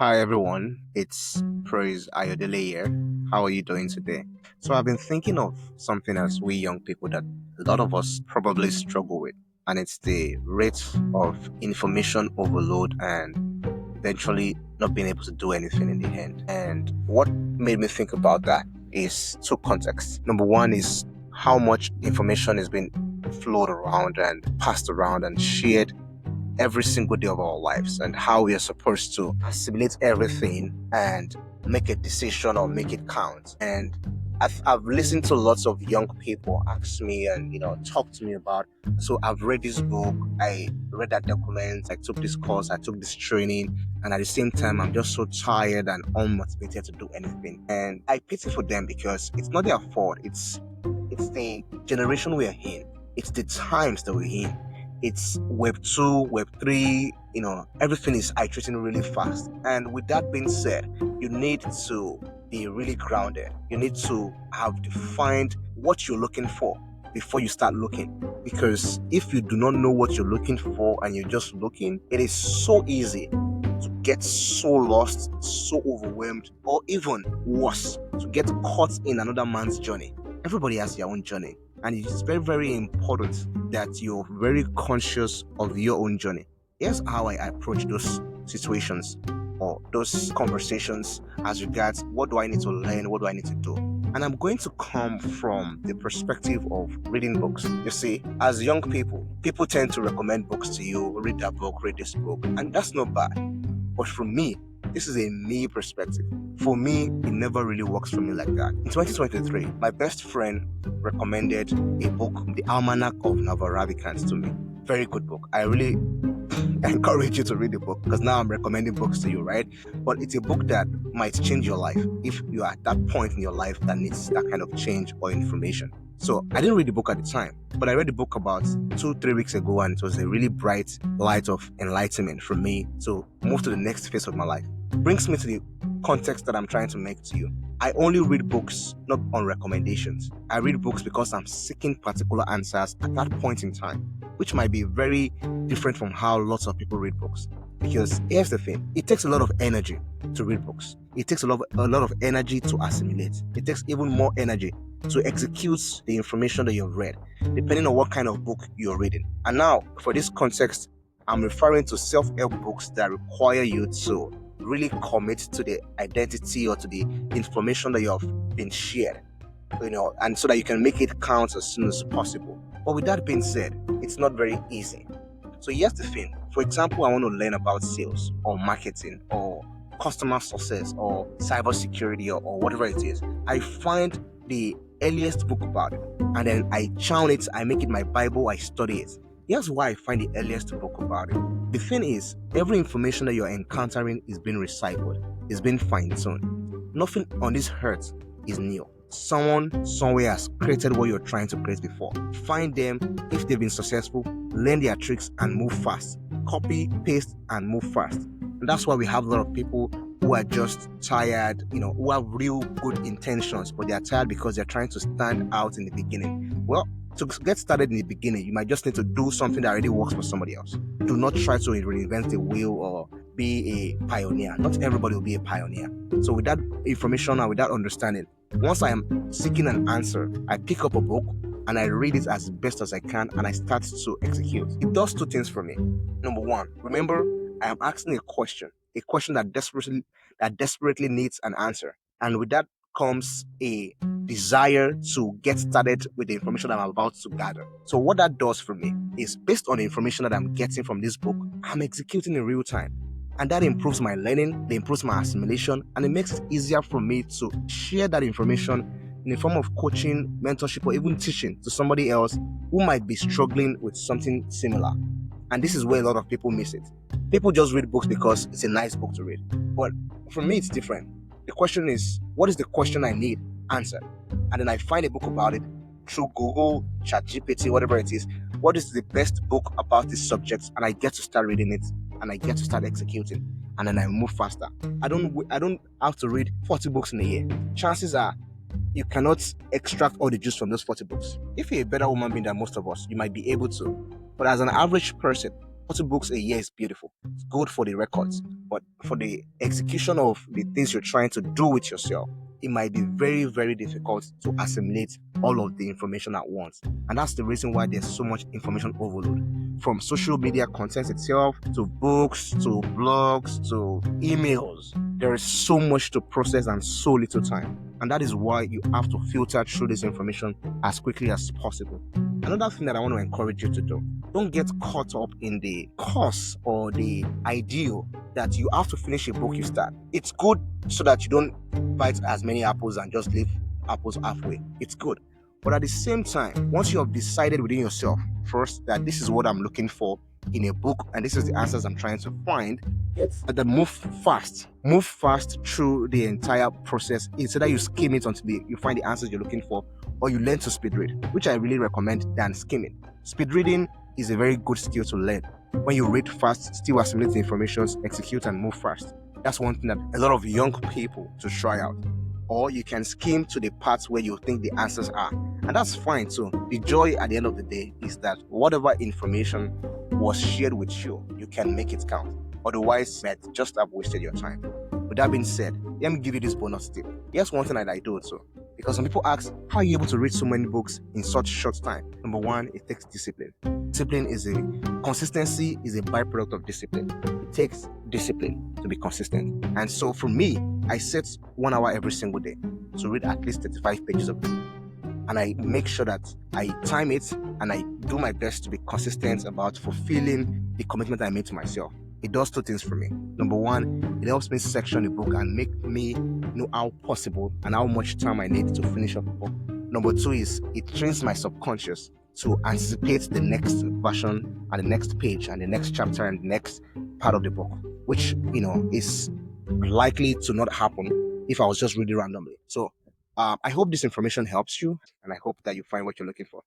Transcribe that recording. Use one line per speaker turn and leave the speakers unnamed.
Hi everyone, it's Praise Ayodele here. How are you doing today? So I've been thinking of something as we young people that a lot of us probably struggle with, and it's the rate of information overload and eventually not being able to do anything in the end. And what made me think about that is two contexts. Number one is how much information has been flowed around and passed around and shared every single day of our lives, and how we are supposed to assimilate everything and make a decision or make it count. And I've listened to lots of young people ask me and talk to me about, so I've read this book, I read that document, I took this course, I took this training, and at the same time I'm just so tired and unmotivated to do anything. And I pity for them because it's not their fault. It's the generation we're in, it's the times that we're in. It's web 2, web 3, everything is iterating really fast. And with that being said, you need to be really grounded. You need to have defined what you're looking for before you start looking. Because if you do not know what you're looking for and you're just looking, it is so easy to get so lost, so overwhelmed, or even worse, to get caught in another man's journey. Everybody has their own journey, and it's very, very important that you're very conscious of your own journey. Here's how I approach those situations or those conversations as regards what do I need to learn, what do I need to do. And I'm going to come from the perspective of reading books. You see, as young people tend to recommend books to you, read that book, read this book, and that's not bad. But for me, this is a me perspective. For me, it never really works for me like that. In 2023, my best friend recommended a book, The Almanac of Navaravicans, to me. Very good book. I really encourage you to read the book because now I'm recommending books to you, right? But it's a book that might change your life if you are at that point in your life that needs that kind of change or information. So I didn't read the book at the time, but I read the book about 2-3 weeks ago, and it was a really bright light of enlightenment for me to move to the next phase of my life. Brings me to the context that I'm trying to make to you. I only read books not on recommendations. I read books because I'm seeking particular answers at that point in time, which might be very different from how lots of people read books. Because here's the thing, it takes a lot of energy to read books. It takes a lot of energy to assimilate. It takes even more energy to execute the information that you've read, depending on what kind of book you're reading. And now, for this context, I'm referring to self-help books that require you to really commit to the identity or to the information that you have been shared, and so that you can make it count as soon as possible. But with that being said, it's not very easy. So here's the thing. For example, I want to learn about sales or marketing or customer success or cybersecurity or whatever it is. I find the earliest book about it, and then I chown it, I make it my Bible, I study it. Here's why I find the earliest book about it. The thing is, every information that you're encountering is being recycled, is being fine-tuned. Nothing on this earth is new. Someone somewhere has created what you're trying to create before. Find them. If they've been successful, learn their tricks and move fast. Copy, paste, and move fast. And that's why we have a lot of people who are just tired, who have real good intentions, but they are tired because they're trying to stand out in the beginning. Well, to get started in the beginning, you might just need to do something that already works for somebody else. Do not try to reinvent the wheel or be a pioneer. Not everybody will be a pioneer. So with that information and with that understanding, once I am seeking an answer, I pick up a book and I read it as best as I can, and I start to execute. It does two things for me. Number one, remember, I am asking a question that desperately needs an answer. And with that comes a desire to get started with the information I'm about to gather. So what that does for me is, based on the information that I'm getting from this book, I'm executing in real time. And that improves my learning, it improves my assimilation, and it makes it easier for me to share that information in the form of coaching, mentorship, or even teaching to somebody else who might be struggling with something similar. And this is where a lot of people miss it. People just read books because it's a nice book to read. But for me, it's different. The question is, what is the question I need answered? And then I find a book about it through Google, ChatGPT, whatever it is. What is the best book about this subject? And I get to start reading it, and I get to start executing, and then I move faster. I don't have to read 40 books in a year. Chances are you cannot extract all the juice from those 40 books. If you're a better woman being than most of us, you might be able to. But as an average person, 40 books a year is beautiful. It's good for the records. But for the execution of the things you're trying to do with yourself, it might be very, very difficult to assimilate all of the information at once. And that's the reason why there's so much information overload. From social media content itself, to books, to blogs, to emails. There is so much to process and so little time. And that is why you have to filter through this information as quickly as possible. Another thing that I want to encourage you to do, don't get caught up in the course or the ideal that you have to finish a book you start. It's good so that you don't bite as many apples and just leave apples halfway. It's good. But at the same time, once you have decided within yourself first that this is what I'm looking for in a book and this is the answers I'm trying to find, then move fast. Move fast through the entire process. Instead, you skim it until you find the answers you're looking for, or you learn to speed read, which I really recommend than skimming. Speed reading is a very good skill to learn. When you read fast, still assimilate the information, execute and move fast. That's one thing that a lot of young people to try out. Or you can skim to the parts where you think the answers are. And that's fine too. The joy at the end of the day is that whatever information was shared with you, you can make it count. Otherwise, you might just have wasted your time. With that being said, let me give you this bonus tip. Here's one thing that I do too. Because some people ask, how are you able to read so many books in such short time? Number one, it takes discipline. Consistency is a byproduct of discipline. It takes discipline to be consistent. And so for me, I set 1 hour every single day to read at least 35 pages of book. And I make sure that I time it and I do my best to be consistent about fulfilling the commitment I made to myself. It does two things for me. Number one, it helps me section the book and make me know how possible and how much time I need to finish up the book. Number two is it trains my subconscious to anticipate the next version and the next page and the next chapter and the next part of the book, which is likely to not happen if I was just reading randomly. So I hope this information helps you, and I hope that you find what you're looking for.